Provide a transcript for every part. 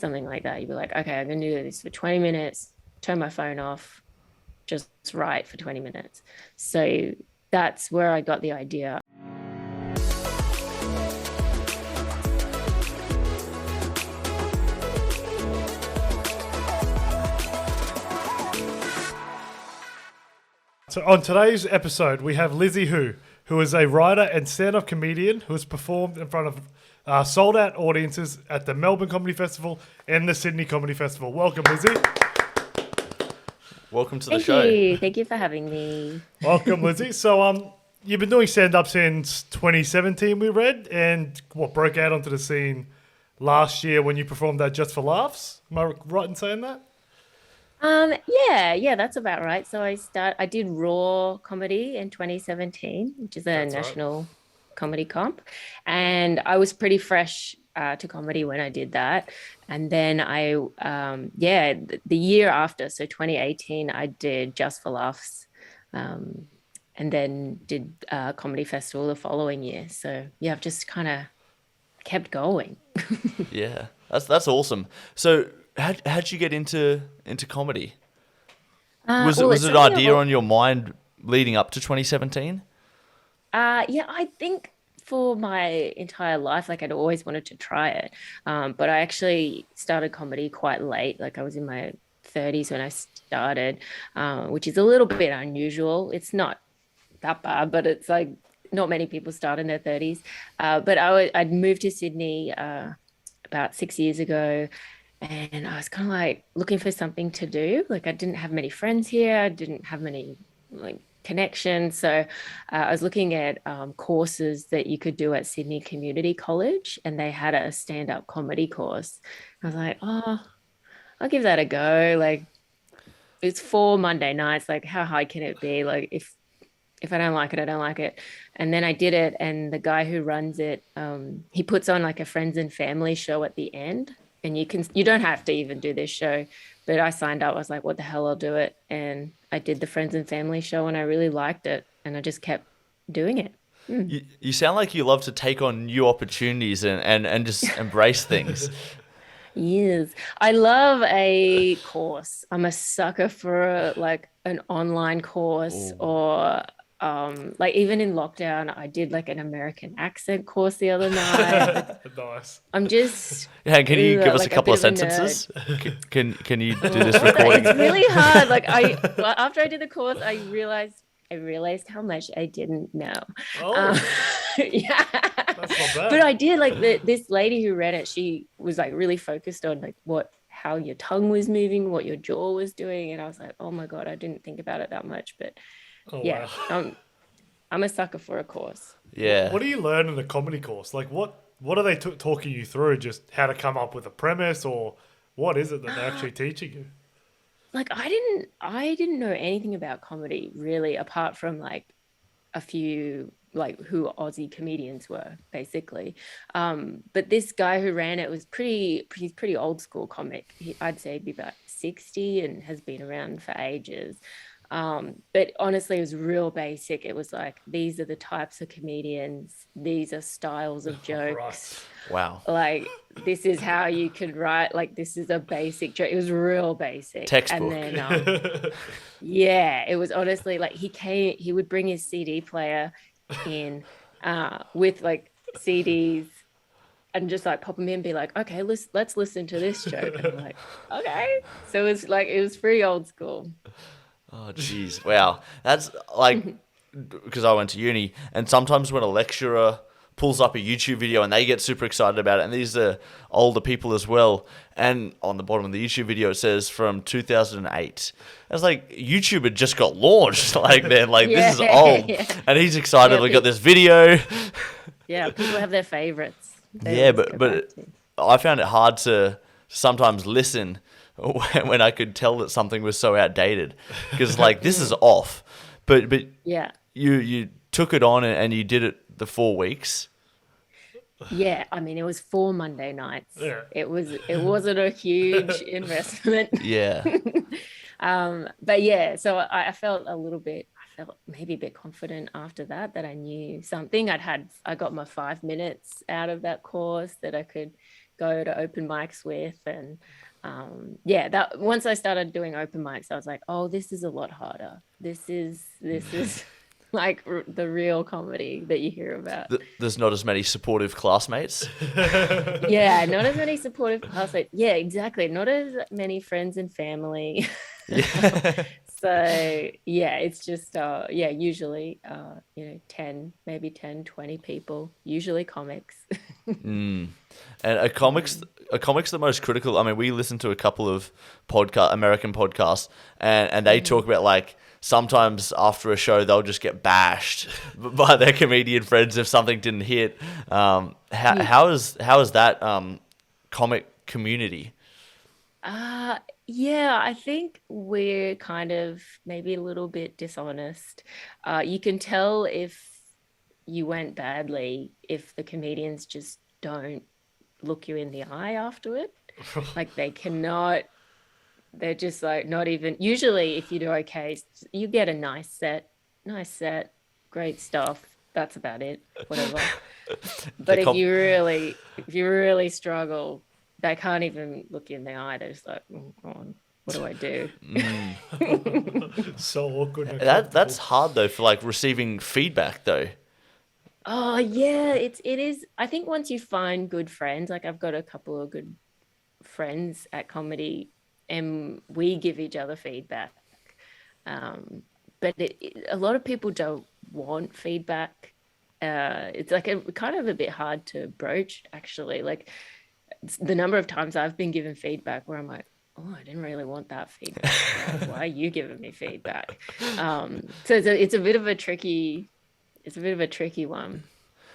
something like that. You'd be like, okay, I'm going to do this for 20 minutes, turn my phone off, just write for 20 minutes. So that's where I got the idea. So on today's episode, we have Lizzy Hoo, who is a writer and stand-up comedian who has performed in front of sold-out audiences at the Melbourne Comedy Festival and the Sydney Comedy Festival. Welcome, Lizzy. Welcome to the show. Thank you for having me. Welcome, Lizzy. So, you've been doing stand-up since 2017, we read, and broke out onto the scene last year when you performed at Just for Laughs. Am I right in saying that? Yeah, that's about right. So I did Raw comedy in 2017, which is a That's right. national comedy comp, and I was pretty fresh to comedy when I did that. And then the year after, so 2018, I did Just for Laughs, and then did Comedy Festival the following year. So yeah, I've just kind of kept going. Yeah, that's awesome. So how'd you get into comedy? Was it an idea on your mind leading up to 2017? Yeah, I think for my entire life, like I'd always wanted to try it. But I actually started comedy quite late. Like I was in my 30s when I started, which is a little bit unusual. It's not that bad, but it's like not many people start in their 30s. But I'd moved to Sydney about 6 years ago. And I was kind of like looking for something to do. Like I didn't have many friends here. I didn't have many like connections. So I was looking at courses that you could do at Sydney Community College, and they had a stand-up comedy course. I was like, oh, I'll give that a go. Like it's 4 Monday nights. Like how hard can it be? Like if I don't like it, I don't like it. And then I did it, and the guy who runs it, he puts on like a friends and family show at the end. And you don't have to even do this show, but I signed up. I was like, what the hell, I'll do it. And I did the friends and family show, and I really liked it. And I just kept doing it. You sound like you love to take on new opportunities and just embrace things. Yes. I love a course. I'm a sucker for like an online course. Ooh. Or like even in lockdown, I did like an American accent course the other night. Nice. I'm just Yeah, can you give us like a couple of bit of a sentences? nerd. Can you do this recording? It's really hard. Like after I did the course, I realized how much I didn't know. Oh, Yeah, that's not bad. but I did like this lady who ran it. She was like really focused on like how your tongue was moving, what your jaw was doing, and I was like, oh my God, I didn't think about it that much. But Oh, yeah, wow. I'm a sucker for a course. Yeah. What do you learn in a comedy course? Like, what are they talking you through? Just how to come up with a premise, or what is it that they're actually teaching you? Like I didn't know anything about comedy really, apart from like a few like who Aussie comedians were basically. But this guy who ran it was he's pretty old school comic. I'd say he'd be about 60 and has been around for ages. But honestly, it was real basic. It was like, these are the types of comedians, these are styles of Right. jokes. Wow. Like, this is how you could write, like, this is a basic joke. It was real basic. And Textbook. then, yeah, it was honestly like he would bring his CD player in with like CDs and just like pop them in and be like, okay, let's listen to this joke. And I'm like, okay. So it was pretty old school. Oh, jeez. Wow. That's like, because I went to uni, and sometimes when a lecturer pulls up a YouTube video and they get super excited about it, and these are older people as well, and on the bottom of the YouTube video it says from 2008. I was like, YouTube had just got launched. Like, man, like this is old. Yeah. And he's excited, Yeah, we got this video. Yeah, people have their favorites. Yeah, but I found it hard to sometimes listen when I could tell that something was so outdated, because like this is off. But yeah. you took it on and you did it the 4 weeks. Yeah, I mean, it was 4 Monday nights. Yeah. It wasn't a huge investment. Yeah. But yeah, so I felt I felt maybe a bit confident after that I knew something. I got my 5 minutes out of that course that I could go to open mics with. And yeah, that once I started doing open mics, I was like, oh, this is a lot harder. This is like the real comedy that you hear about. There's not as many supportive classmates. Yeah, not as many supportive classmates. Yeah, exactly. Not as many friends and family. Yeah. So yeah, it's just yeah, usually 10, maybe 10, 20 people, usually comics. And a comics the most critical. I mean, we listen to a couple of American podcasts, and they talk about like sometimes after a show they'll just get bashed by their comedian friends if something didn't hit. How is that comic community? Yeah, I think we're kind of maybe a little bit dishonest. You can tell if you went badly if the comedians just don't look you in the eye after it. Like they cannot, they're just like not even, usually if you do okay, you get a nice set, great stuff. That's about it, whatever. The But com- if you really struggle, they can't even look you in the eye. They're just like, oh, God, what do I do? So awkward and that's uncomfortable. hard though for like receiving feedback though. Oh yeah, it is. I think once you find good friends, like I've got a couple of good friends at comedy, and we give each other feedback. Um, but a lot of people don't want feedback. It's like a kind of a bit hard to broach, actually. Like the number of times I've been given feedback where I'm like, oh, I didn't really want that feedback. Why are you giving me feedback? So it's a bit of a tricky, it's a bit of a tricky one.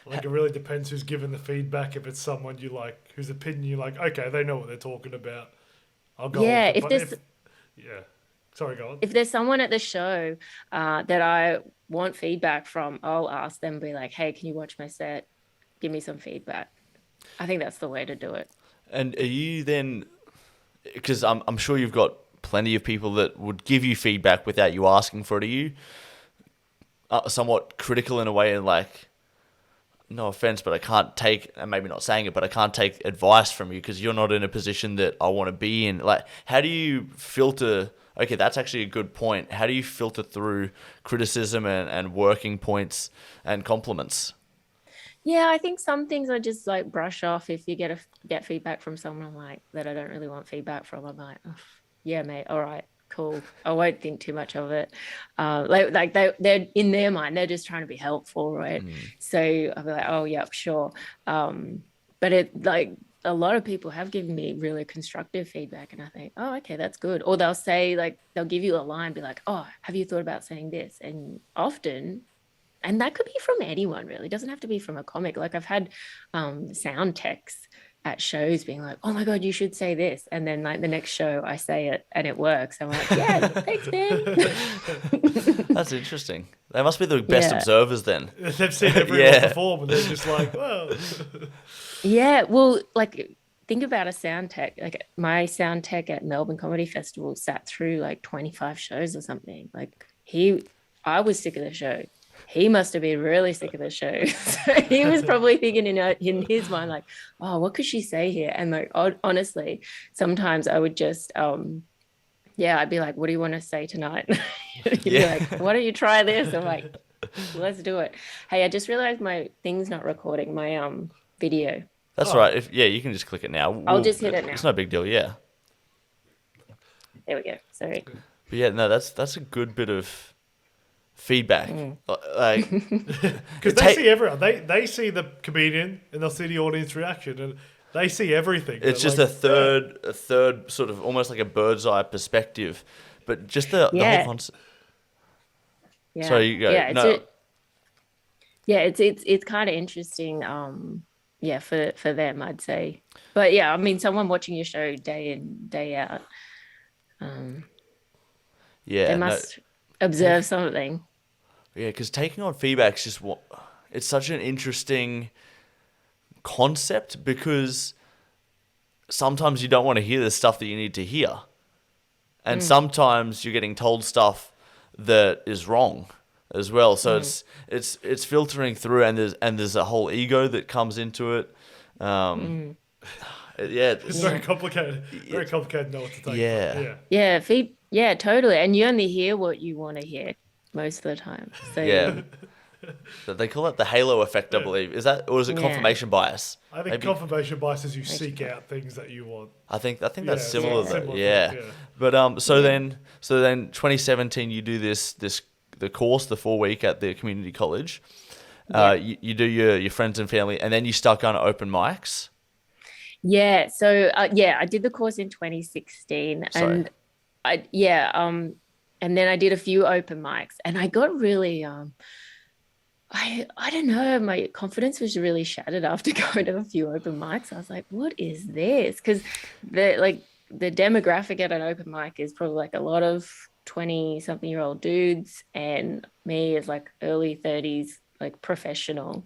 Like it really depends who's giving the feedback. If it's someone you like, whose opinion you like, okay, they know what they're talking about. I'll go Yeah, with it. But if yeah, sorry, go on. if there's someone at the show that I want feedback from, I'll ask them, be like, hey, can you watch my set? Give me some feedback. I think that's the way to do it. And are you then, because I'm sure you've got plenty of people that would give you feedback without you asking for it. Are you somewhat critical in a way and like, no offense, but I can't take, and maybe not saying it, but I can't take advice from you because you're not in a position that I want to be in. Like, how do you filter? Okay, that's actually a good point. How do you filter through criticism and working points and compliments? Yeah, I think some things I just like brush off. If you get feedback from someone like that I don't really want feedback from, I'm like, oh, yeah, mate, all right, cool. I won't think too much of it. Like they're in their mind, they're just trying to be helpful, right? So I'll be like, oh yeah, sure. But it like a lot of people have given me really constructive feedback, and I think, oh, okay, that's good. Or they'll say like they'll give you a line, be like, oh, have you thought about saying this? And often and that could be from anyone really, it doesn't have to be from a comic. Like I've had sound techs at shows being like, oh my god, you should say this, and then like the next show I say it and it works. I'm like, yeah, thanks man. That's interesting. They must be the best Yeah, observers then. They've seen everyone Yeah. perform, and they're just like, well, yeah, well, like think about a sound tech. Like my sound tech at Melbourne Comedy Festival sat through like 25 shows or something. Like I was sick of the show, he must have been really sick of the show. So he was probably thinking in his mind, like, oh, what could she say here? And like, honestly, sometimes I would just, yeah, I'd be like, what do you want to say tonight? He'd be Yeah. like, why don't you try this? I'm like, let's do it. Hey, I just realized my thing's not recording my video. That's Oh. right. You can just click it now. I'll just hit it now. It's no big deal. Yeah. There we go. Sorry. But yeah, no, that's a good bit of feedback. Like, because they see everyone. They see the comedian and they'll see the audience reaction, and they see everything. it's They're just like, a third sort of almost like a bird's eye perspective, but just the whole Yeah. concept. Yeah. Sorry, you go. Yeah. No. Yeah, it's kind of interesting. Yeah, for them, I'd say. But yeah, I mean, someone watching your show day in day out, Yeah, they no, must observe something. yeah, because taking on feedback is just what it's such an interesting concept because sometimes you don't want to hear the stuff that you need to hear, and sometimes you're getting told stuff that is wrong as well. So it's filtering through, and there's a whole ego that comes into it. Yeah, It's very complicated. Very complicated to know what to take. Yeah. Yeah. Yeah, totally. And you only hear what you want to hear most of the time. yeah. So They call it the halo effect, I Yeah. believe. Is that, or is it yeah, confirmation bias? I think Maybe. confirmation bias is you Confirmation seek bias. out things that you want. I think Yeah, that's it's similar a though. similar Yeah. thing. Yeah. But Yeah. so then 2017 you do this the course, the 4 week at the community college. Yeah. You do your friends and family, and then you start going to open mics. Yeah. So yeah, I did the course in 2016 Sorry. and and then I did a few open mics and I got really I don't know, my confidence was really shattered after going to a few open mics. I was like, what is this? Because the demographic at an open mic is probably like a lot of 20 something year old dudes and me as like early 30s like professional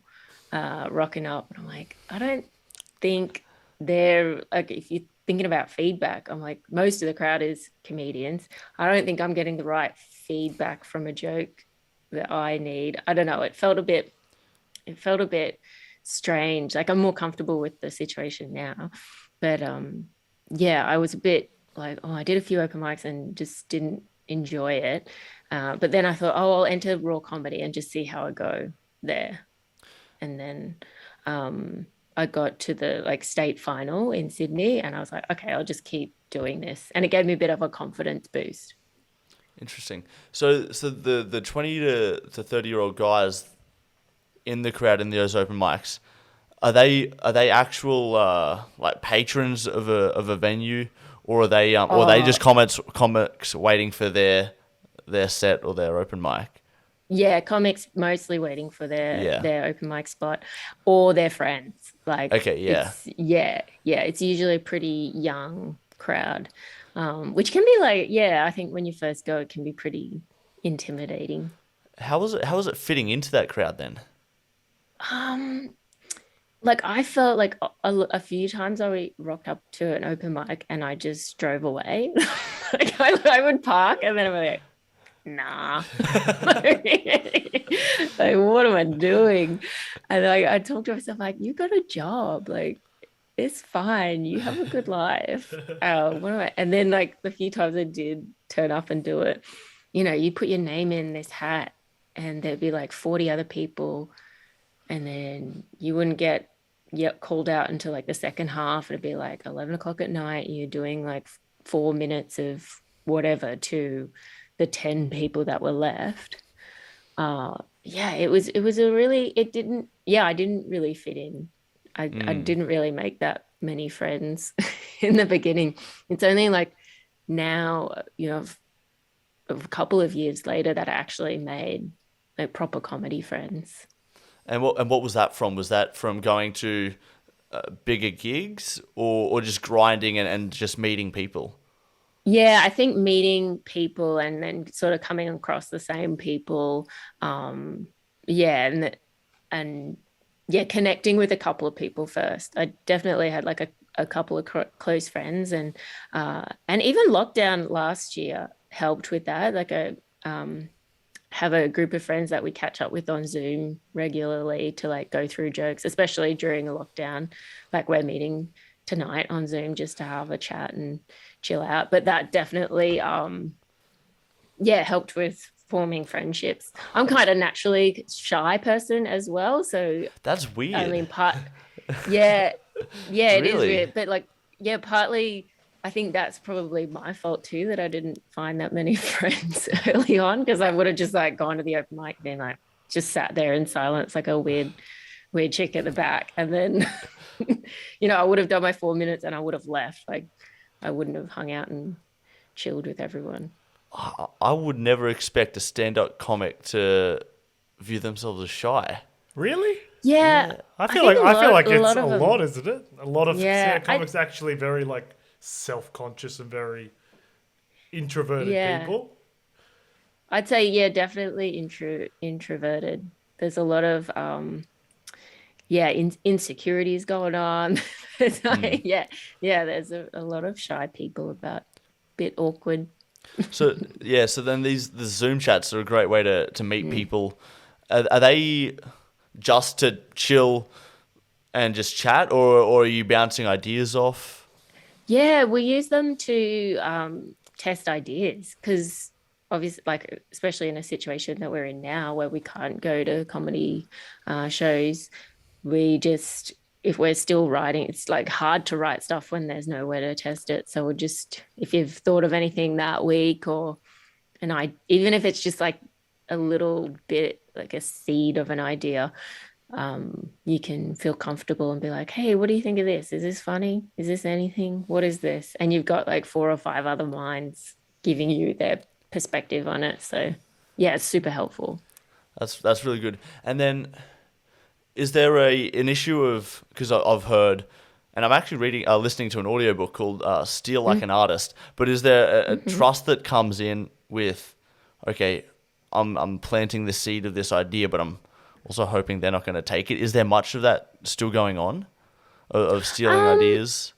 rocking up and I'm like I don't think they're like if you're thinking about feedback I'm like most of the crowd is comedians. I don't think I'm getting the right feedback from a joke that I need. I don't know, it felt a bit strange. Like I'm more comfortable with the situation now. But yeah, I was a bit like, oh, I did a few open mics and just didn't enjoy it. But then I thought, oh, I'll enter raw comedy and just see how I go there. And then I got to the like state final in Sydney and I was like, okay, I'll just keep doing this. And it gave me a bit of a confidence boost. Interesting. So the 20 to 30-year-old guys in the crowd in those open mics, are they actual like patrons of a venue, or are they Oh, just comics waiting for their set or their open mic? yeah, comics mostly waiting for Yeah. their open mic spot or their friends. Like Okay. Yeah. it's usually a pretty young crowd, which can be like, yeah, I think when you first go, it can be pretty intimidating. How was it fitting into that crowd then? Um, like I felt like a few times rocked up to an open mic and I just drove away. Like I would park and then I'm like, nah. Like, what am I doing? And like I talked to myself like, you got a job, like it's fine, you have a good life. What am I? And then like the few times I did turn up and do it, you put your name in this hat, and there'd be like 40 other people, and then you wouldn't get called out until like the second half. It'd be like 11 o'clock at night. You're doing like 4 minutes of whatever to the 10 people that were left. Yeah, it was a really it didn't yeah, I didn't really fit in. I Mm. didn't really make that many friends in the beginning. It's only like now, a couple of years later that I actually made like proper comedy friends. And what was that from? Was that from going to bigger gigs, or just grinding and just meeting people? Yeah, I think meeting people and then sort of coming across the same people. Yeah, and yeah, connecting with a couple of people first. I definitely had like a couple of close friends, and even lockdown last year helped with that. Like I have a group of friends that we catch up with on Zoom regularly to like go through jokes, especially during a lockdown. Like we're meeting tonight on Zoom just to have a chat and chill out. But that definitely yeah, helped with forming friendships. I'm kind of naturally shy person as well. So That's I weird. mean yeah, yeah, it is Really? weird. But like, yeah, partly I think that's probably my fault too, that I didn't find that many friends early on because I would have just like gone to the open mic, then like just sat there in silence like a weird chick at the back. And then I would have done my 4 minutes and I would have left. Like I wouldn't have hung out and chilled with everyone. I would never expect a stand-up comic to view themselves as shy. Really? Yeah, Yeah. I I feel think like I feel like a it's lot a of lot, them. isn't it? A lot of Yeah, stand comics actually very like self-conscious and very introverted yeah, people. I'd say yeah, definitely introverted. There's a lot of yeah, insecurities going on. There's Hmm. yeah, there's a lot of shy people about bit awkward. So yeah, so then the Zoom chats are a great way to meet Mm. people. Are they just to chill and just chat, or are you bouncing ideas off? Yeah, we use them to test ideas because obviously, like especially in a situation that we're in now where we can't go to comedy shows, we just if we're still writing, it's like hard to write stuff when there's nowhere to test it. So we'll just if you've thought of anything that week or even if it's just like a little bit like a seed of an idea, you can feel comfortable and be like, hey, what do you think of this? Is this funny? Is this anything? What is this? And you've got like four or five other minds giving you their perspective on it. So yeah, it's super helpful. That's really good. And then, is there an issue of, because I've heard, and I'm actually listening to an audiobook called "Steal Like Mm-hmm. an Artist," but is there a Mm-hmm. trust that comes in with, okay, I'm planting the seed of this idea, but I'm also hoping they're not going to take it. Is there much of that still going on, of stealing Um, ideas?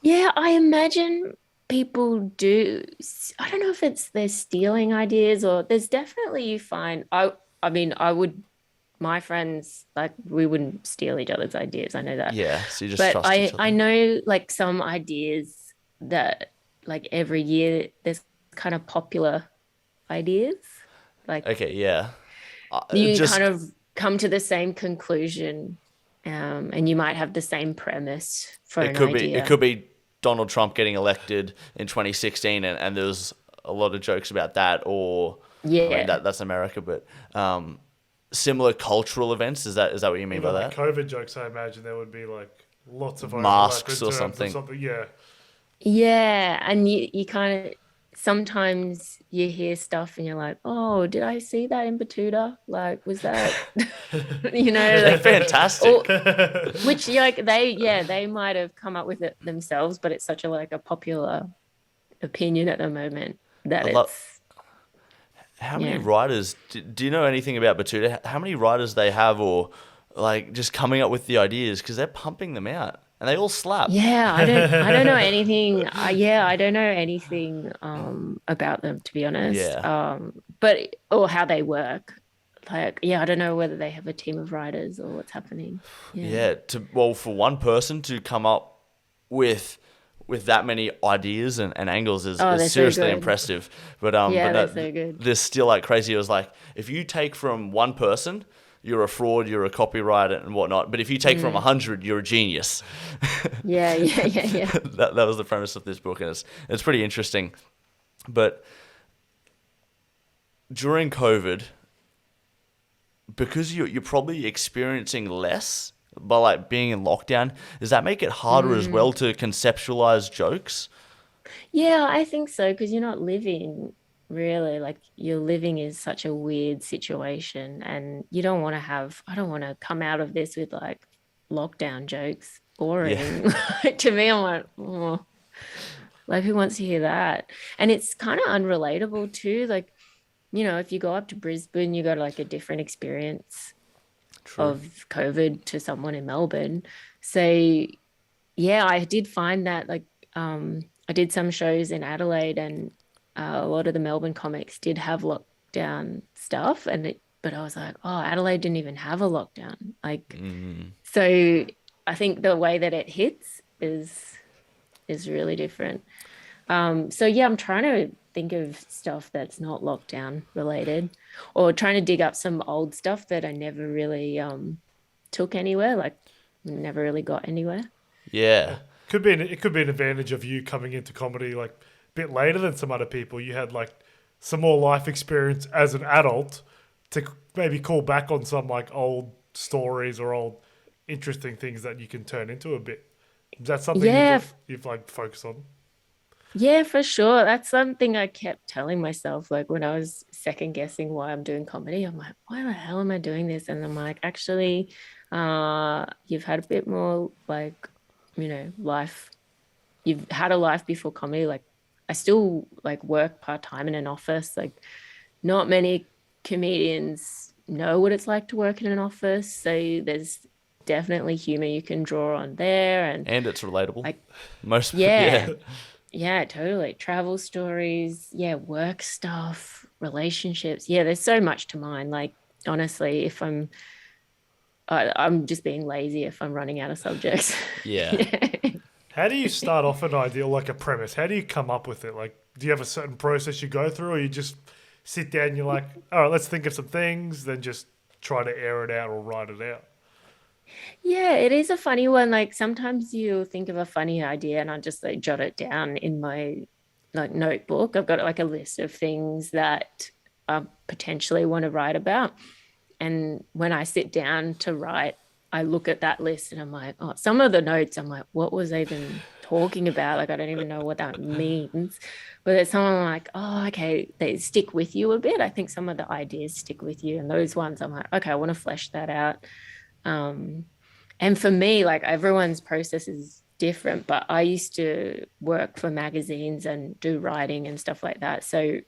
yeah, I imagine people do. I don't know if it's they're stealing ideas or there's definitely you find I mean, I would my friends like we wouldn't steal each other's ideas. I know that. Yeah, so you just But trust each I other. know like some ideas that like every year there's kind of popular ideas. Like Okay, yeah. you kind Just of come to the same conclusion, and you might have the same premise for it an could be it idea. could be Donald Trump getting elected in 2016, and there's a lot of jokes about that. Or I mean Yeah. that's America, but similar cultural events. Is that what you mean by Even like that? COVID jokes, I imagine there would be like lots of overlap in Masks or terms of something. something. Yeah, Yeah. And you kind of sometimes you hear stuff and you're like, oh, did I see that in Batuta? Like, was that, They're like, or fantastic. which like they might have come up with it themselves, but it's such a like a popular opinion at the moment that I love. it's How many yeah. writers do you know anything about Batuta? How many writers they have, or like just coming up with the ideas, because they're pumping them out and they all slap. Yeah, I don't know anything. I don't know anything about them to be honest. Yeah. But or how they work. Like, yeah, I don't know whether they have a team of writers or what's happening. Yeah. Yeah, well, for one person to come up with that many ideas and angles Oh, is they're so seriously good. impressive. But Yeah, no, they're so good. there's still like crazy. It was like, if you take from one person, you're a fraud, you're a copywriter and whatnot. But if you take from Mm. 100, you're a genius. Yeah, yeah, yeah, yeah. That was the premise of this book, and it's pretty interesting. But during COVID, because you're probably experiencing less by like being in lockdown, does that make it harder as Mm. well to conceptualize jokes? Yeah, I think so because you're not living really like you're living is such a weird situation and you don't want to have I don't want to come out of this with like lockdown jokes. Yeah, Boring. Like, to me, I'm like, oh, like who wants to hear that? And it's kind of unrelatable too. Like, if you go up to Brisbane, you got like a different experience true. of COVID to someone in Melbourne. So yeah, I did find that like I did some shows in Adelaide and a lot of the Melbourne comics did have lockdown stuff but I was like, oh, Adelaide didn't even have a lockdown. Like Mm. so I think the way that it hits is really different. So yeah, I'm trying to think of stuff that's not lockdown related or trying to dig up some old stuff that I never really took anywhere, like never really got anywhere. Yeah, it could be an advantage of you coming into comedy like a bit later than some other people. You had like some more life experience as an adult to maybe call back on some like old stories or old interesting things that you can turn into a bit. Is that something Yeah, you've like focused on? yeah, for sure. That's something I kept telling myself. Like when I was second guessing why I'm doing comedy, I'm like, why the hell am I doing this? And I'm like, actually, you've had a bit more like, life. You've had a life before comedy. Like I still like work part-time in an office. Like not many comedians know what it's like to work in an office. So there's definitely humor you can draw on there. And and it's relatable. like, Most, yeah. yeah, Yeah, totally. Travel stories, yeah, work stuff, relationships. Yeah, there's so much to mine. Like, honestly, if I'm just being lazy if I'm running out of subjects. Yeah. How do you start off an idea, like a premise? How do you come up with it? Like, do you have a certain process you go through, or you just sit down and you're like, all right, let's think of some things, then just try to air it out or write it out? Yeah, it is a funny one. Like sometimes you think of a funny idea and I just like jot it down in my like notebook. I've got like a list of things that I potentially want to write about. And when I sit down to write, I look at that list and I'm like, oh, some of the notes, I'm like, what was I even talking about? Like, I don't even know what that means. But there's some I'm like, oh, okay, they stick with you a bit. I think some of the ideas stick with you. And those ones I'm like, okay, I want to flesh that out. Um, and for me, like everyone's process is different, but I used to work for magazines and do writing and stuff like that. So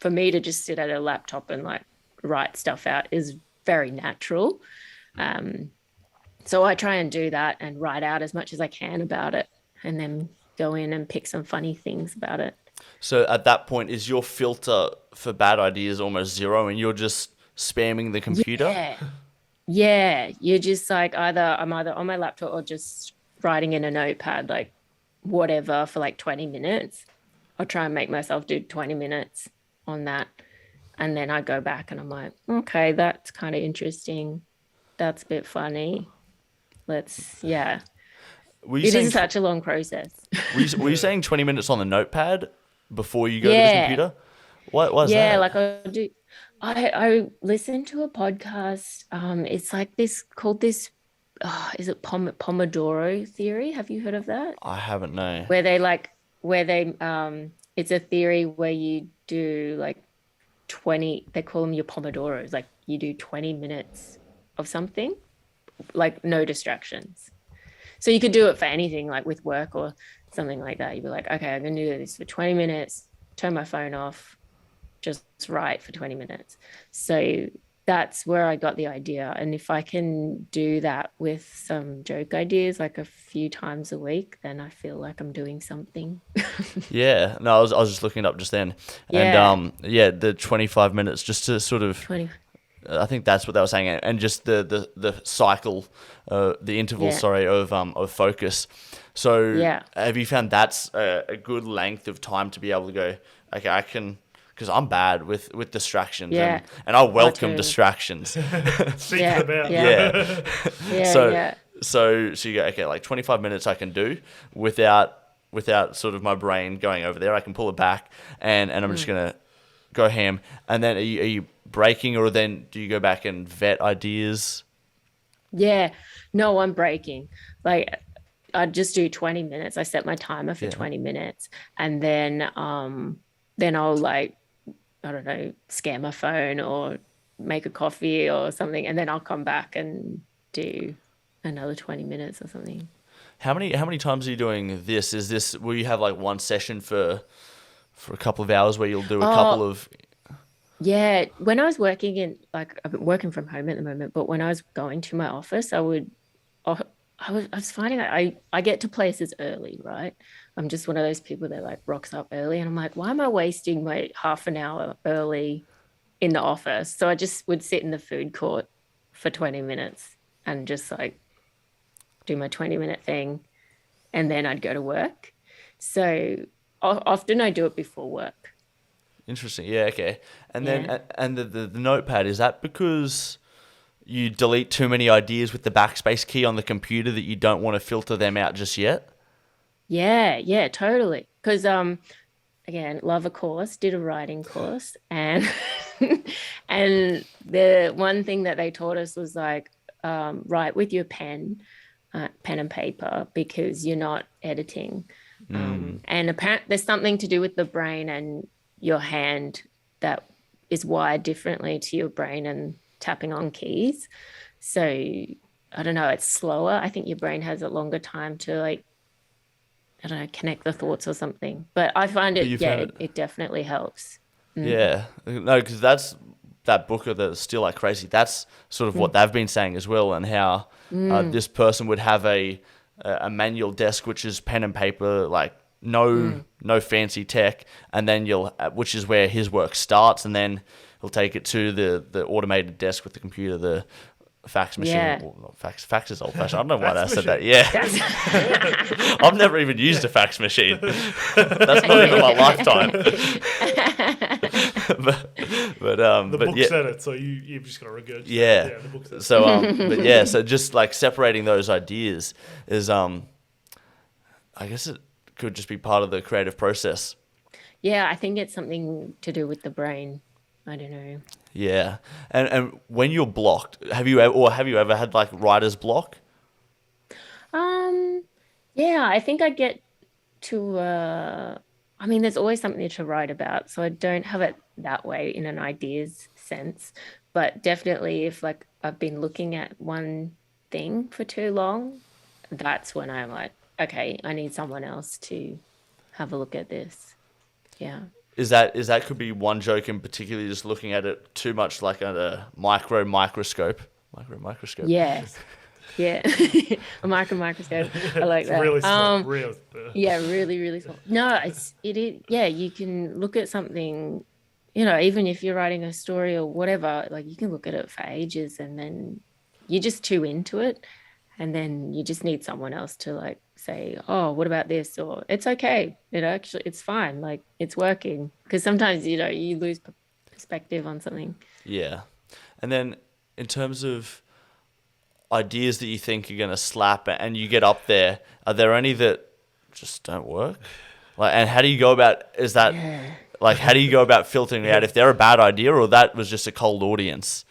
for me to just sit at a laptop and like write stuff out is very natural. Um, so I try and do that and write out as much as I can about it and then go in and pick some funny things about it. So at that point, is your filter for bad ideas almost zero and you're just spamming the computer? Yeah. Yeah. You're just like I'm either on my laptop or just writing in a notepad, like whatever for like 20 minutes. I'll try and make myself do 20 minutes on that. And then I go back and I'm like, okay, that's kind of interesting. That's a bit funny. Yeah. Were you It saying is such a long process. were you saying 20 minutes on the notepad before you go to the Yeah. computer? What is Yeah. that? Like I listened to a podcast. It's like this called this, is it Pomodoro theory? Have you heard of that? I haven't no. Where they like, where they, it's a theory where you do like 20, they call them your Pomodoros. Like you do 20 minutes of something, like no distractions. So you could do it for anything, like with work or something like that. You'd be like, okay, I'm going to do this for 20 minutes, turn my phone off, just write for 20 minutes. So that's where I got the idea. And if I can do that with some joke ideas like a few times a week, then I feel like I'm doing something. Yeah, no, I was just looking it up just then, and Yeah. yeah, the 25 minutes just to sort of, 20. I think that's what they were saying, and just the cycle, the interval, Yeah. sorry, of focus. So Yeah. have you found that's a good length of time to be able to go, okay, I can, because I'm bad with distractions, Yeah. and I welcome too. distractions. Seek Yeah. them out. Yeah. Yeah. So Yeah. so you go, okay, like 25 minutes I can do without sort of my brain going over there. I can pull it back and I'm just gonna go ham. And then are you breaking, or then do you go back and vet ideas? Yeah. No, I'm breaking. Like I just do 20 minutes. I set my timer for Yeah. 20 minutes and then I'll like, I don't know, scan my phone or make a coffee or something, and then I'll come back and do another 20 minutes or something. How many times are you doing this? Is this, will you have like one session for a couple of hours where you'll do a couple of Yeah, when I was working in like I've been working from home at the moment, but when I was going to my office, oh, I was finding that I get to places early, right? I'm just one of those people that like rocks up early, and I'm like, why am I wasting my half an hour early in the office? So I just would sit in the food court for 20 minutes and just like do my 20-minute thing, and then I'd go to work. So often I do it before work. Interesting. Yeah, okay. And then Yeah. and the notepad, is that because you delete too many ideas with the backspace key on the computer that you don't want to filter them out just yet? Yeah, totally. Because again, love a course, did a writing course, and and the one thing that they taught us was like write with your pen and paper because you're not editing. And apparently there's something to do with the brain and your hand that is wired differently to your brain and tapping on keys. So I don't know, it's slower. I think your brain has a longer time to like, I don't know, connect the thoughts or something. But I find But it, you yeah, found it definitely helps. Yeah. No, because that's that book of the Still Like Crazy. That's sort of what they've been saying as well, and how this person would have a manual desk, which is pen and paper, like no fancy tech, and then which is where his work starts, and then he'll take it to the automated desk with the computer, the fax machine. Yeah. Well, not fax. Fax is old fashioned. I don't know why I Fax said that. machine. Yeah, That's I've never even used a fax machine. That's not even my lifetime. The but book yeah, said it, so you've just got to regurgitate. yeah. Yeah, the book said it. So but yeah, so just like separating those ideas is I guess it could just be part of the creative process. yeah, I think it's something to do with the brain. I don't know. Yeah, and when you're blocked, have you ever had like writer's block? Um, yeah, I think I get to I mean, there's always something to write about, so I don't have it that way in an ideas sense, but definitely if like I've been looking at one thing for too long, that's when I'm like, okay, I need someone else to have a look at this. Yeah. Is that could be one joke in particular, just looking at it too much like at a microscope. Yeah. Yeah. A microscope. I like It's that. really small. Real. Yeah, really, really small. No, it is yeah, you can look at something, you know, even if you're writing a story or whatever, like you can look at it for ages and then you're just too into it. And then you just need someone else to like say, oh, what about this? Or it's okay. It's fine. Like it's working. Because sometimes, you know, you lose perspective on something. Yeah, and then in terms of ideas that you think are gonna slap, and you get up there, are there any that just don't work? Like, and how do you go about? Is that Yeah. like how do you go about filtering out if they're a bad idea or that was just a cold audience?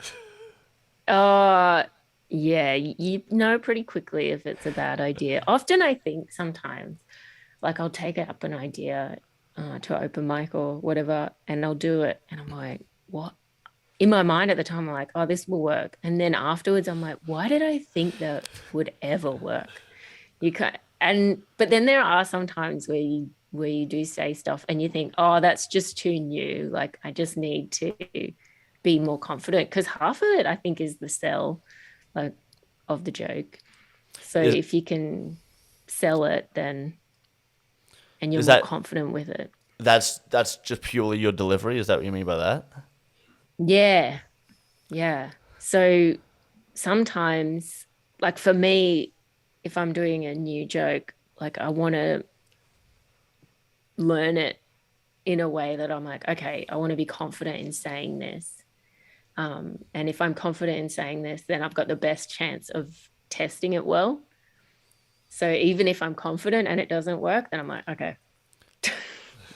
Uh, yeah, you know pretty quickly if it's a bad idea. Often I think sometimes, like I'll take up an idea to open mic or whatever, and I'll do it, and I'm like, what? In my mind at the time, I'm like, oh, this will work. And then afterwards, I'm like, why did I think that would ever work? You can't, and but then there are some times where you do say stuff and you think, oh, that's just too new. Like I just need to be more confident because half of it I think is the sell like of the joke. So Is, if you can sell it, then and you're is more that confident with it. that's just purely your delivery? Is that what you mean by that? Yeah. Yeah. So sometimes, like for me, if I'm doing a new joke, like I want to learn it in a way that I'm like, okay, I want to be confident in saying this. And if I'm confident in saying this, then I've got the best chance of testing it well. So even if I'm confident and it doesn't work, then I'm like, okay,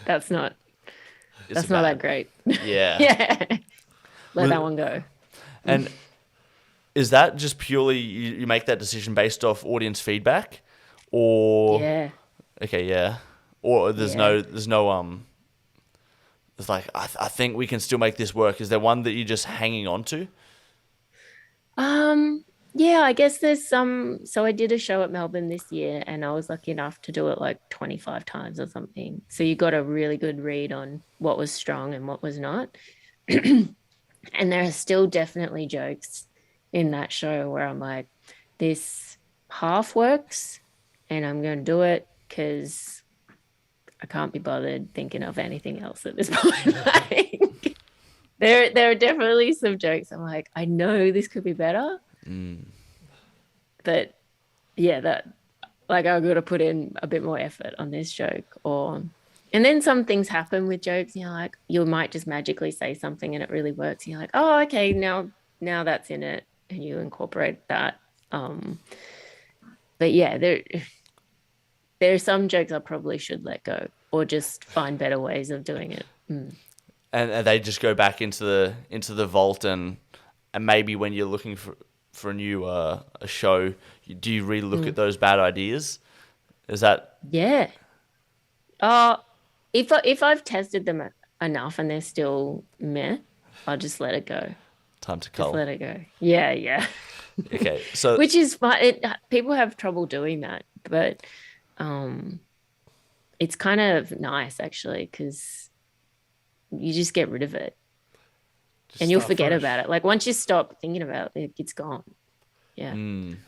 that's not It's that's not that bad. great. Yeah. Yeah. Let Was- that one go. And is that just purely you make that decision based off audience feedback, or Yeah. okay, yeah, or Yeah. there's no it's like I think we can still make this work. Is there one that you're just hanging on to? Yeah, I guess there's some. So I did a show at Melbourne this year and I was lucky enough to do it like 25 times or something. So you got a really good read on what was strong and what was not. And there are still definitely jokes in that show where I'm like, this half works and I'm going to do it because I can't be bothered thinking of anything else at this point. Like, there are definitely some jokes I'm like, I know this could be better, but yeah, that like I've got to put in a bit more effort on this joke or and then some things happen with jokes, you know, like you might just magically say something and it really works. You're like, oh, okay, now that's in it and you incorporate that. Um, but yeah, there are some jokes I probably should let go or just find better ways of doing it. Mm. And they just go back into the vault, and maybe when you're looking for a new a show, do you relook at those bad ideas? Is that Yeah. If I've tested them enough and they're still meh, I'll just let it go. time to Just cull? let it go. Yeah, yeah. Okay, so Which is fine. People have trouble doing that, but um, it's kind of nice actually because you just get rid of it Just and you'll start forget fresh. about it. Like once you stop thinking about it, it's gone. Yeah.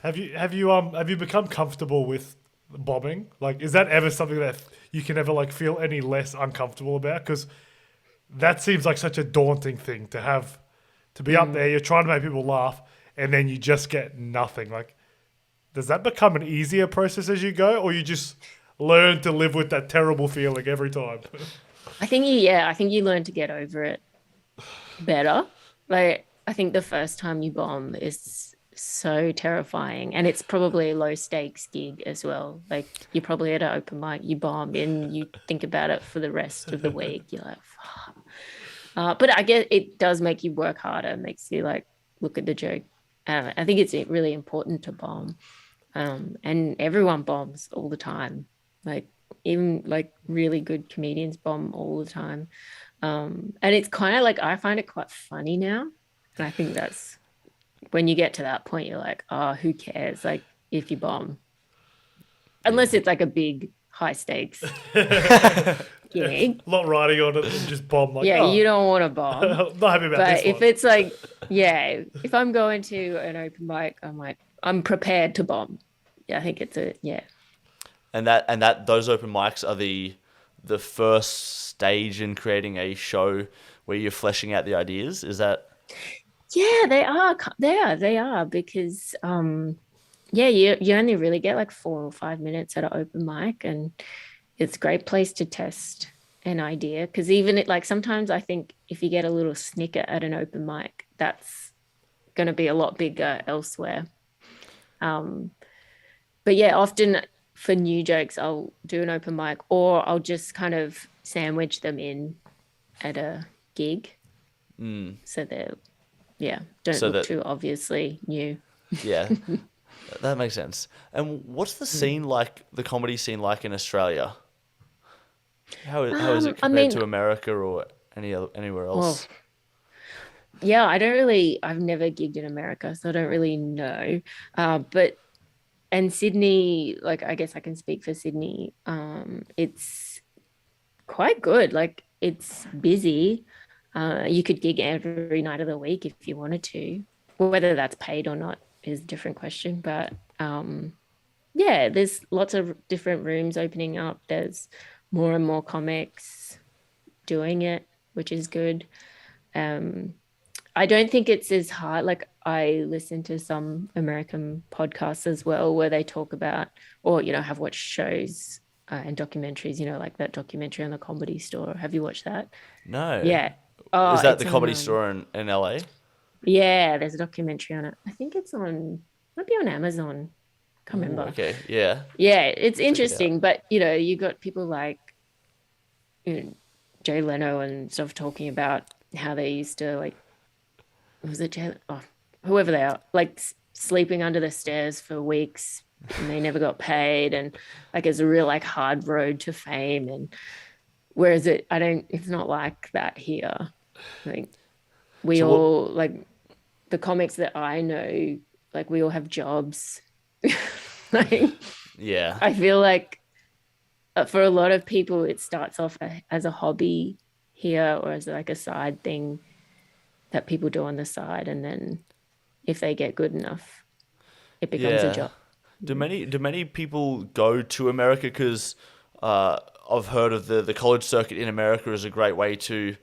Have you become comfortable with bombing? Like, is that ever something that you can ever like feel any less uncomfortable about? Because that seems like such a daunting thing to have to be up there. You're trying to make people laugh, and then you just get nothing. Like, does that become an easier process as you go, or you just learn to live with that terrible feeling every time? I think you learn to get over it better. Like, I think the first time you bomb is so terrifying, and it's probably a low stakes gig as well. Like, you're probably at an open mic, you bomb, and you think about it for the rest of the week. You're like, fuck. But I guess it does make you work harder, it makes you like look at the joke. I think it's really important to bomb. And everyone bombs all the time. Like, even like really good comedians bomb all the time. And it's kind of like I find it quite funny now. And I think that's when you get to that point, you're like, oh, who cares? Like, if you bomb, unless Yeah. it's like a big high stakes gig. A lot riding on it and just bomb like, Yeah, you oh, don't want to bomb. not happy about this But if one. it's like, yeah, if I'm going to an open mic, I'm like, I'm prepared to bomb. Yeah, I think it's a, yeah. And that those open mics are the first stage in creating a show where you're fleshing out the ideas. Is that Yeah, they are. They are because yeah, you only really get like 4 or 5 minutes at an open mic, and it's a great place to test an idea. Because even it, like sometimes I think if you get a little snicker at an open mic, that's going to be a lot bigger elsewhere. Um, but yeah, often for new jokes, I'll do an open mic, or I'll just kind of sandwich them in at a gig, so they're yeah, don't so look that too obviously new. yeah, that makes sense. And what's the scene like, the comedy scene like in Australia? How is it I compared mean, to America or anywhere well, else? yeah, I don't really, I've never gigged in America, so I don't really know. But and Sydney, like I guess I can speak for Sydney. It's quite good. Like it's busy. You could gig every night of the week if you wanted to. Whether that's paid or not is a different question. But yeah, there's lots of different rooms opening up. There's more and more comics doing it, which is good. Um, I don't think it's as hard. Like I listen to some American podcasts as well where they talk about, or have watched shows and documentaries. Like that documentary on the Comedy Store. Have you watched that? No. Yeah. Oh, Is that it's the on. comedy store in LA? Yeah, there's a documentary on it. I think it's on. Might be on Amazon. Can't Oh, remember. okay. Yeah. Yeah, it's Check it out. interesting, but you got people like Jay Leno and stuff talking about how they used to like was it Jay? Oh, whoever they are, like sleeping under the stairs for weeks and they never got paid, and like it's a real like hard road to fame. And whereas it's not like that here. Like we So what? all like the comics that I know, like we all have jobs. Like Yeah. I feel like for a lot of people, it starts off as a hobby here or as like a side thing that people do on the side. And then if they get good enough, it becomes a Yeah. job. Do many people go to America? Because I've heard of the college circuit in America is a great way to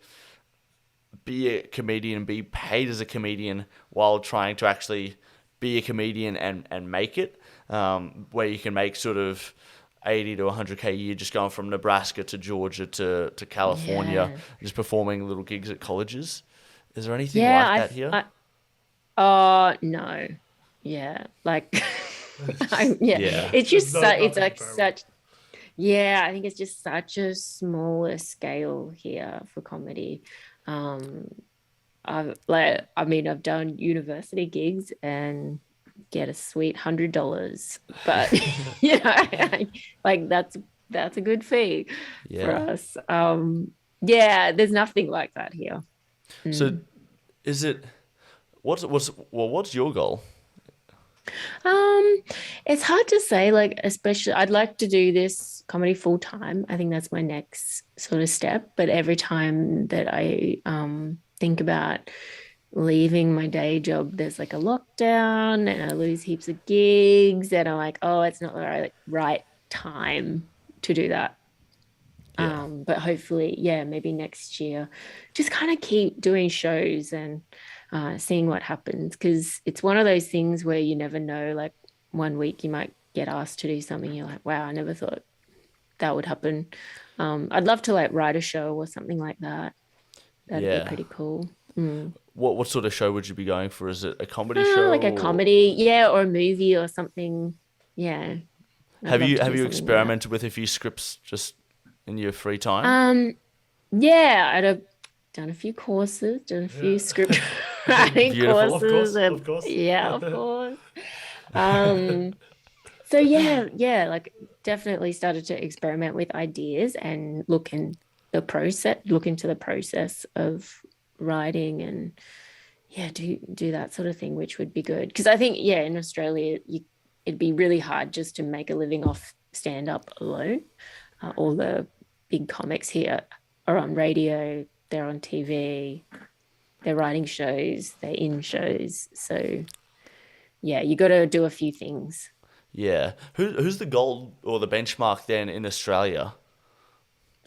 be a comedian and be paid as a comedian while trying to actually be a comedian and make it. Where you can make sort of 80 to 100K a year just going from Nebraska to Georgia to California, Yeah. just performing little gigs at colleges. Is there anything Yeah. like that here? Oh, no. Yeah. Like, yeah. Yeah. It's just, it's Nothing like comparable. such, yeah, I think it's just such a smaller scale here for comedy. Um, I mean, I've done university gigs and get a sweet $100, but like that's a good fee for Yeah. us. Yeah, there's nothing like that here. So Mm. is it what's your goal? Um, it's hard to say, like, especially I'd like to do this comedy full time. I think that's my next sort of step. But every time that I think about leaving my day job, there's like a lockdown and I lose heaps of gigs, and I'm like, oh, it's not the right time to do that. Yeah. But hopefully, yeah, maybe next year, just kind of keep doing shows and seeing what happens, because it's one of those things where you never know. Like one week you might get asked to do something, you're like, wow, I never thought that would happen. I'd love to like write a show or something like that. That'd be Yeah. pretty cool. Mm. What sort of show would you be going for? Is it a comedy show? Like a Or comedy, yeah, or a movie or something. Yeah, I'd have love you to have do you something like that. experimented with a few scripts just in your free time? Um, yeah, I'd have done a few courses, done a few Yeah. script writing Beautiful. Of courses, course, and of course. yeah, of course. Um, so yeah, like definitely started to experiment with ideas and look into the process of writing and yeah, do that sort of thing, which would be good. Because I think, yeah, in Australia, it'd be really hard just to make a living off stand up alone. All the big comics here are on radio, they're on TV, they're writing shows, they're in shows. So yeah, you got to do a few things. Yeah. Who's the goal or the benchmark then in Australia,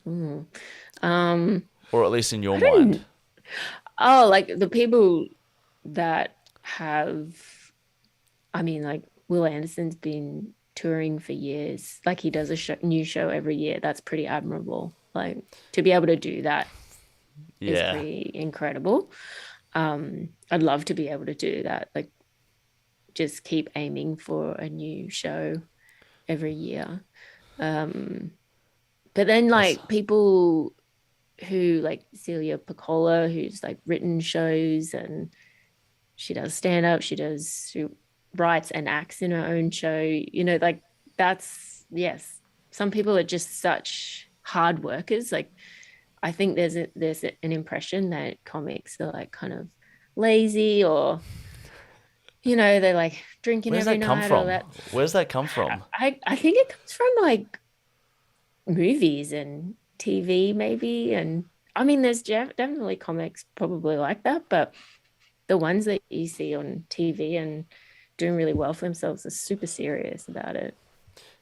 Mm. Um, or at least in your I mind? don't. Oh, like the people that have. I mean, like Will Anderson's been touring for years. Like he does new show every year. That's pretty admirable. Like to be able to do that is Yeah. pretty incredible. I'd love to be able to do that. Like just keep aiming for a new show every year. Um, but then That's like people who like Celia Piccola, who's like written shows and she writes and acts in her own show, like that's yes. Some people are just such hard workers. Like I think an impression that comics are like kind of lazy or they're like drinking Where's every that come night or from? that. Where's that come from? I think it comes from like movies and TV maybe. And I mean there's definitely comics probably like that, but the ones that you see on TV and doing really well for themselves are super serious about it.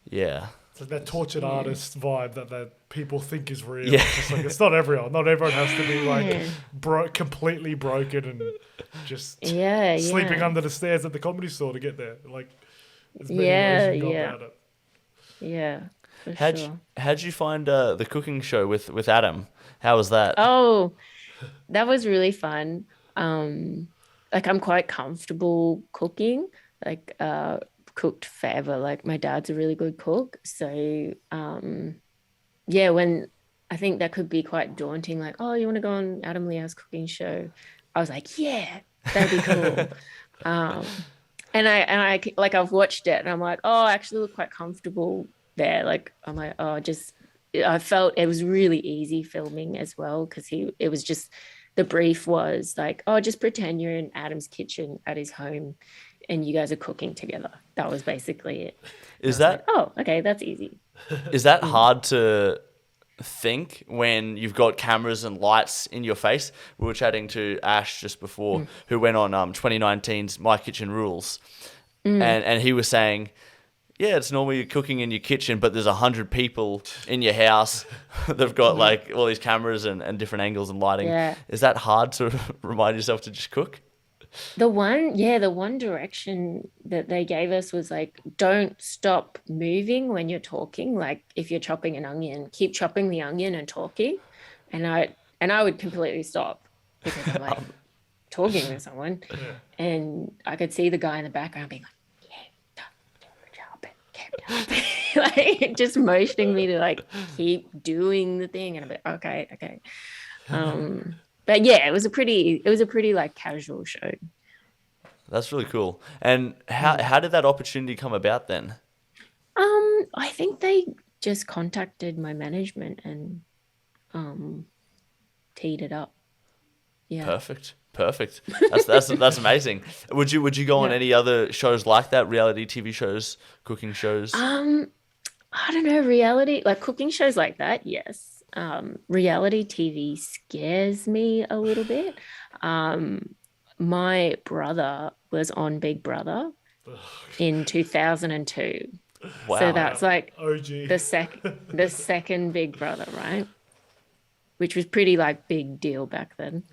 Yeah. It's like that tortured Yeah. artist vibe that people think is real. Yeah. It's just like it's not everyone. Not everyone has to be like Yeah. completely broken and just Yeah, sleeping yeah. under the stairs at the comedy store to get there. Like there's many ways Yeah, you can go yeah. about it. Yeah, for How'd you, sure. how'd you find the cooking show with Adam? How was that? Oh, that was really fun. Um, like I'm quite comfortable cooking, like cooked forever. Like my dad's a really good cook. So yeah, when I think that could be quite daunting, like, oh, you want to go on Adam Leo's cooking show? I was like, yeah, that'd be cool. Um, and I like I've watched it and I'm like, oh, I actually look quite comfortable there. Like I'm like, oh, just I felt it was really easy filming as well because it was just the brief was like, oh, just pretend you're in Adam's kitchen at his home and you guys are cooking together. That was basically it. And I Is was like, that oh, okay, that's easy. is that Mm, hard to think when you've got cameras and lights in your face? We were chatting to Ash just before, mm, who went on 2019's My Kitchen Rules, mm. and he was saying, yeah, it's normally you're cooking in your kitchen, but there's 100 people in your house. They've got like all these cameras and different angles and lighting. Yeah. Is that hard to remind yourself to just cook? The one direction that they gave us was like, don't stop moving when you're talking. Like if you're chopping an onion, keep chopping the onion and talking. And I would completely stop because I'm like talking to someone Yeah. and I could see the guy in the background being like, yeah, chop it, keep chopping. Like just motioning me to like keep doing the thing. And I'm like, okay, okay. But yeah, it was a pretty like casual show. That's really cool. And Mm. how did that opportunity come about then? I think they just contacted my management and um teed it up. Yeah. Perfect. Perfect. That's amazing. Would you go on Yeah. any other shows like that? Reality TV shows, cooking shows? Um, I don't know, reality, like cooking shows like that, yes. Reality TV scares me a little bit. Um, my brother was on Big Brother in 2002. So Wow. that's like OG. the second Big Brother, right? Which was pretty like big deal back then.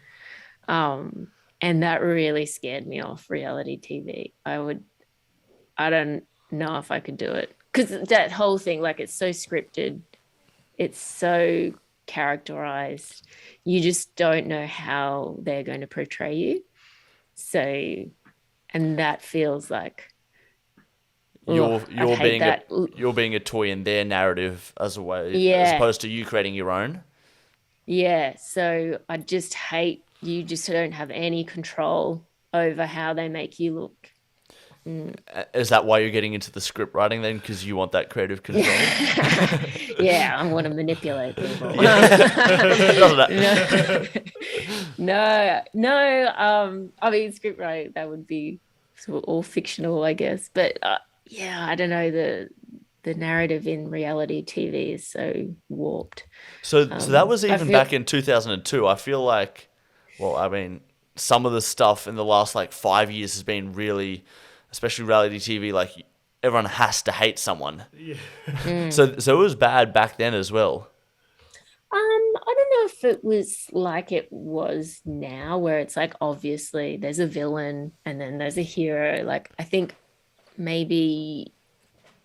Um, And that really scared me off reality TV. I don't know if I could do it because that whole thing, like, it's so scripted, it's so characterized. You just don't know how they're going to portray you. So, and that feels like, oh, You're I'd you're hate being a that. you're being a toy in their narrative as a way, as Yeah, opposed to you creating your own. yeah. So I just hate you just don't have any control over how they make you look. Mm. Is that why you're getting into the script writing then? Because you want that creative control? Yeah, I want to manipulate people. Doesn't No, it? no, no. I mean, script writing, that would be sort of all fictional, I guess. But yeah, I don't know. The narrative in reality TV is so warped. So that was I even feel back in 2002. I feel like, well, I mean, some of the stuff in the last like 5 years has been really, especially reality TV. Like everyone has to hate someone. Yeah. So it was bad back then as well. I don't know if it was like it was now, where it's like obviously there's a villain and then there's a hero. Like I think maybe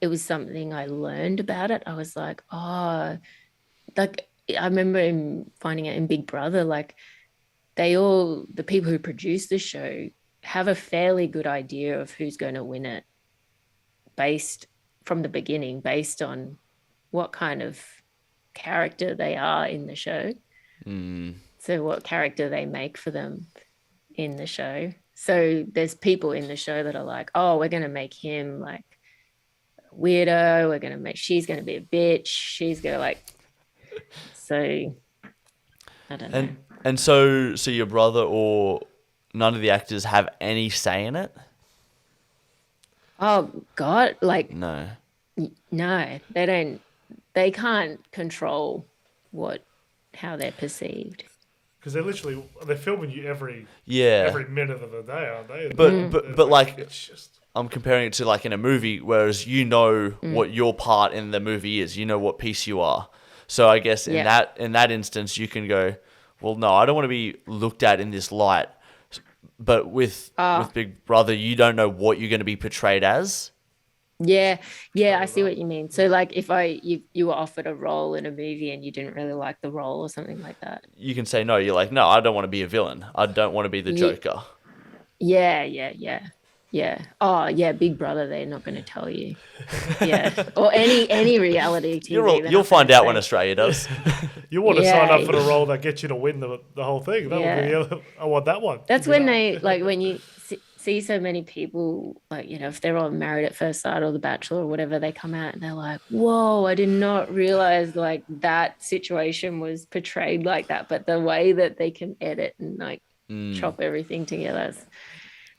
it was something I learned about it. I was like, oh, like I remember finding it in Big Brother, like the people who produce the show have a fairly good idea of who's going to win it based from the beginning, based on what kind of character they are in the show. Mm. So what character they make for them in the show. So there's people in the show that are like, oh, we're going to make him like weirdo. She's going to be a bitch. She's going to like, so I don't know. And so your brother or none of the actors have any say in it? Oh God, like, No. no, they don't, they can't control how they're perceived. Because they're filming you Yeah. every minute of the day, aren't they? But like it's just I'm comparing it to like in a movie, whereas you know what your part in the movie is, you know what piece you are. So I guess in Yeah. that instance, you can go, well, no, I don't want to be looked at in this light. But with Big Brother, you don't know what you're going to be portrayed as. Yeah, yeah, I see what you mean. So like if you were offered a role in a movie and you didn't really like the role or something like that. You can say no. You're like, no, I don't want to be a villain. I don't want to be the Ye- Joker. Yeah, yeah, yeah. Yeah. Oh, yeah, Big Brother, they're not going to tell you. Yeah. Or any reality TV. They're You'll not find gonna out when say. Australia does. you want to sign up Yeah. for the role that gets you to win the whole thing. That Yeah. would be I want that one. That's Give me when that. they like when you see so many people, like, if they're on Married at First Sight or The Bachelor or whatever, they come out and they're like, whoa, I did not realize like that situation was portrayed like that. But the way that they can edit and like chop everything together is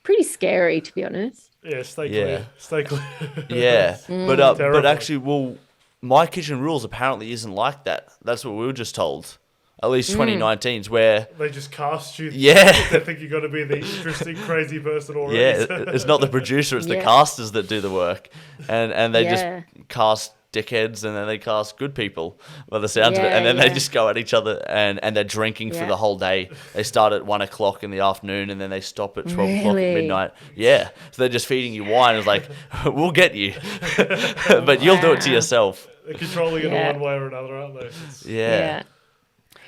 pretty scary, to be honest. Yeah, stay Yeah. clear. Stay clear. Yeah, but Terrifying. actually, well, My Kitchen Rules apparently isn't like that. That's what we were just told. At least 2019's where They just cast you. Yeah. They think you're going to be the interesting, crazy person already. it's not the producer, it's the Yeah. casters that do the work, and they Yeah. just cast dickheads and then they cast good people by the sounds of it, Yeah, and then they yeah. just go at each other and they're drinking for Yeah. the whole day. They start at 1 o'clock in the afternoon and then they stop at 12 o'clock at Really? midnight. Yeah, so they're just feeding you wine. It's like, we'll get you, but you'll do it to Wow. yourself. They're controlling it Yeah. in one way or another, aren't they? Yeah.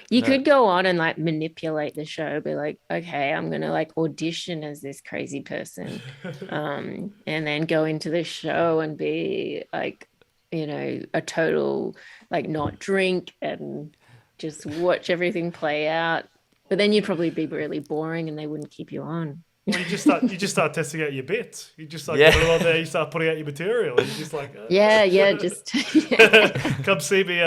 You No. could go on and like manipulate the show, be like, okay, I'm gonna like audition as this crazy person, and then go into the show and be like, a total like not drink and just watch everything play out. But then you'd probably be really boring and they wouldn't keep you on. Well, you just start testing out your bits. You just start Yeah. getting on there. You start putting out your material. And you're just like, Yeah, just come see me.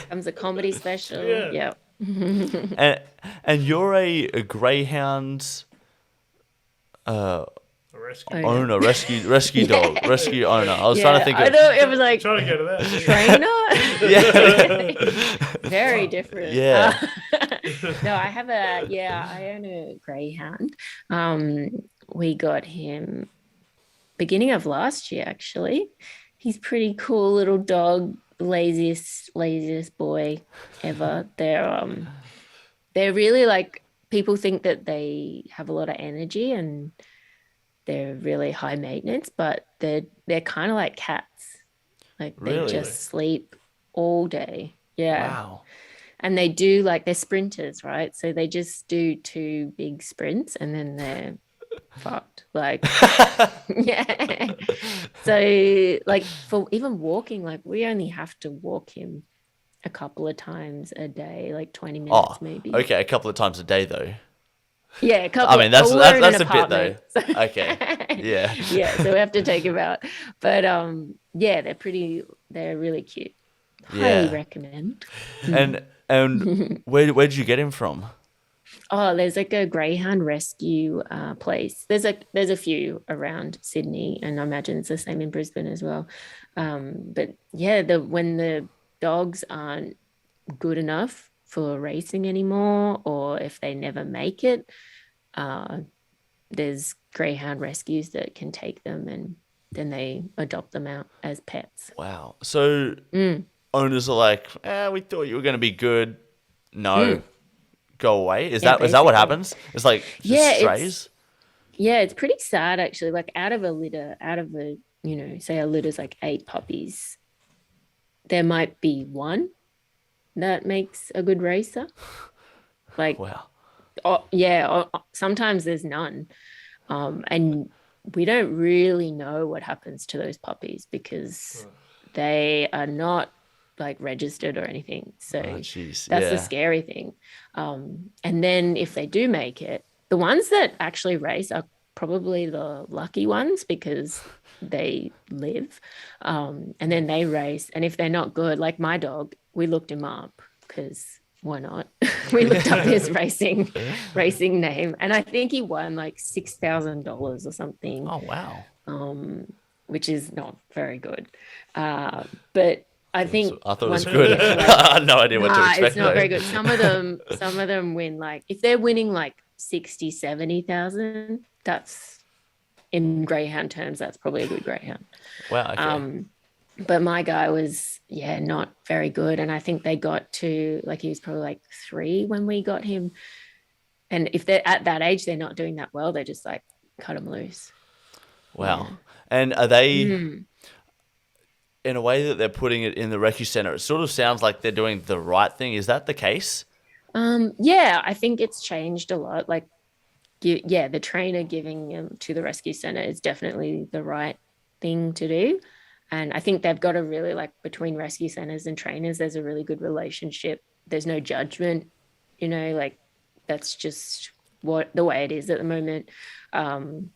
comes a comedy special. Yeah. Yeah. And you're a greyhound Rescue. Oh, owner, rescue dog, rescue owner. I was trying to think I of know it was like Trying to get to that. trainer. Very different. Yeah. No, I own a greyhound. We got him beginning of last year, actually. He's pretty cool little dog, laziest boy ever. They're really like people think that they have a lot of energy and they're really high maintenance, but they're kind of like cats. Like they Really? just sleep all day. Yeah. Wow. And they do like they're sprinters, right? So they just do two big sprints and then they're fucked. Like, yeah. So, like, for even walking, like, we only have to walk him a couple of times a day, like 20 Oh, minutes maybe. okay, a couple of times a day though. Yeah, a I couple. mean, Oh, we're in an that's a bit though. apartment. So Okay. Yeah. yeah, so we have to take him out. But yeah, they're really cute. Highly Yeah. recommend. And where did you get him from? Oh, there's like a greyhound rescue place. There's a few around Sydney, and I imagine it's the same in Brisbane as well. But yeah, the when the dogs aren't good enough for racing anymore, or if they never make it, uh, there's greyhound rescues that can take them and then they adopt them out as pets. Wow. So Mm, owners are like, we thought you were going to be good. No, mm. go away. Is Yeah, that what basically. happens? It's like just Yeah, it's strays. Yeah, it's pretty sad actually. Like out of a, say a litter's like eight puppies, there might be one that makes a good racer. Like, Wow. oh, yeah, sometimes there's none. And we don't really know what happens to those puppies because they are not like registered or anything. Oh, So jeez. that's the Yeah. scary thing. And then if they do make it, the ones that actually race are probably the lucky ones because they live. And then they race. And if they're not good, like my dog, we looked him up because why not? We looked up his racing name, and I think he won like $6,000 or something, Oh, wow. um, which is not very good. But I think I thought it was once they good. get to like, I had no idea what to nah, expect it's not though. very good. Some of them win like if they're winning like 60, 70,000, that's in greyhound terms, that's probably a good greyhound. Wow. Okay. But my guy was, yeah, not very good. And I think they got to like he was probably like 3 when we got him. And if they're at that age, they're not doing that well. They're just like cut them loose. Wow. Yeah. And are they Mm. in a way that they're putting it in the recce center? It sort of sounds like they're doing the right thing. Is that the case? Yeah, I think it's changed a lot. Like, yeah, the trainer giving them to the rescue center is definitely the right thing to do. And I think they've got a really like between rescue centers and trainers, there's a really good relationship. There's no judgment, like that's just what the way it is at the moment. Um,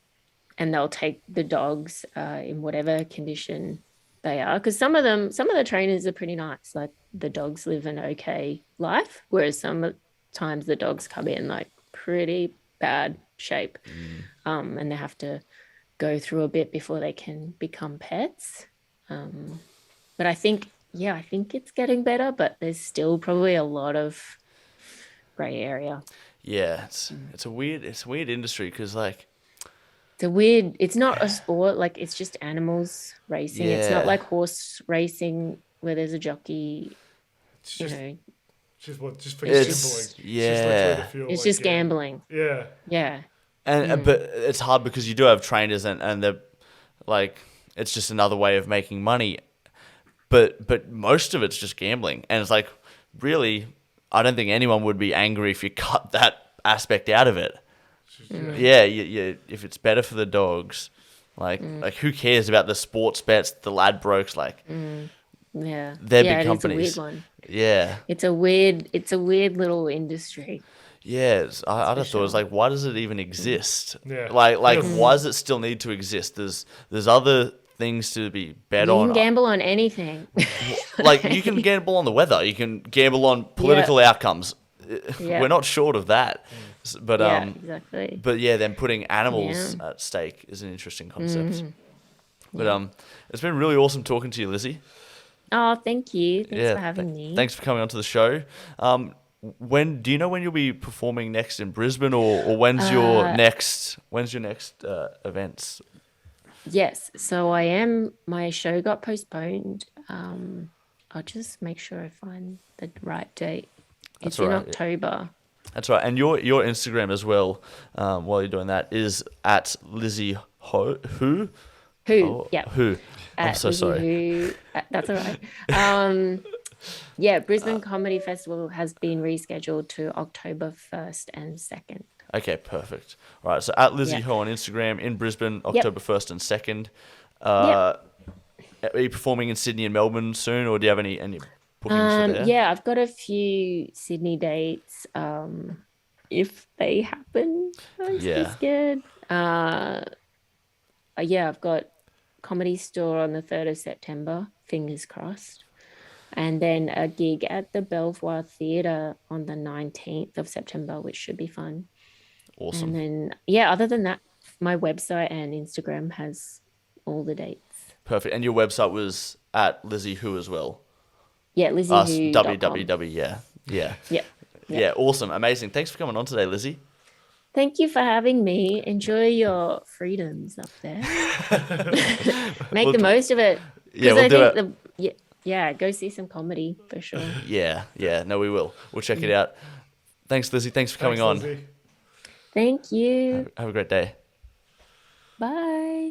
and they'll take the dogs in whatever condition they are. Because some of the trainers are pretty nice. Like the dogs live an okay life, whereas sometimes the dogs come in like pretty bad shape, and they have to go through a bit before they can become pets. But I think it's getting better, but there's still probably a lot of gray area. Yeah. It's a weird industry because like It's not a sport, like it's just animals racing. It's not yeah. like horse racing where there's a jockey, It's you just know, just for it's gambling. just It's just literally to Yeah. feel it's like just gambling. Yeah. Yeah. And but it's hard because you do have trainers and they're like it's just another way of making money. But most of it's just gambling, and it's like really, I don't think anyone would be angry if you cut that aspect out of it. Yeah, if it's better for the dogs, like who cares about the sports bets, the Ladbrokes, like Yeah. they're Yeah, big it is a weird companies. one. Yeah, It's a weird little industry. yeah. That's I'd for have thought it's sure. like, why does it even exist? Yeah. Like Yeah. why does it still need to exist? There's other things to be bet You can on. gamble on anything. Like you can gamble on the weather, you can gamble on Yeah. political outcomes. Yeah. We're not short of that. But Yeah, exactly. but yeah, then putting animals Yeah. at stake is an interesting concept. But Yeah. it's been really awesome talking to you, Lizzy. Oh, thank you. Thanks Yeah, for having me. thanks for coming onto the show. When do you know when you'll be performing next in Brisbane, or when's your next events? Yes. So my show got postponed. I'll just make sure I find the right date. That's It's all in right. October. That's right. And your Instagram as well, while you're doing that, is at Lizzy Hoo. Who? Oh, Yeah. who? I'm At so Lizzy sorry. Hoo. That's all right. Yeah, Brisbane Comedy Festival has been rescheduled to October 1st and 2nd. Okay, perfect. All right, so at Lizzy Yeah. Ho on Instagram in Brisbane, Yep. October 1st and 2nd. Yep. Are you performing in Sydney and Melbourne soon, or do you have any bookings for there? Yeah, I've got a few Sydney dates. If they happen, I'm so Yeah. scared. Yeah, I've got Comedy Store on the 3rd of September, fingers crossed. And then a gig at the Belvoir Theatre on the 19th of September, which should be fun. And Awesome. then, yeah, other than that, my website and Instagram has all the dates. Perfect. And your website was at Lizzy Who as well. Yeah, Us lizzyhoo.com. www. Yeah. Yeah. Yep. Yeah. Yep. Awesome. Amazing. Thanks for coming on today, Lizzy. Thank you for having me. Enjoy your freedoms up there. Make We'll the most of it. Yeah, Because we'll I do think it. yeah, go see some comedy for sure. Yeah. Yeah. No, we will. We'll check it out. Thanks, Lizzy. Thanks for coming Thanks, on. Lizzy. Thank you. Have a great day. Bye.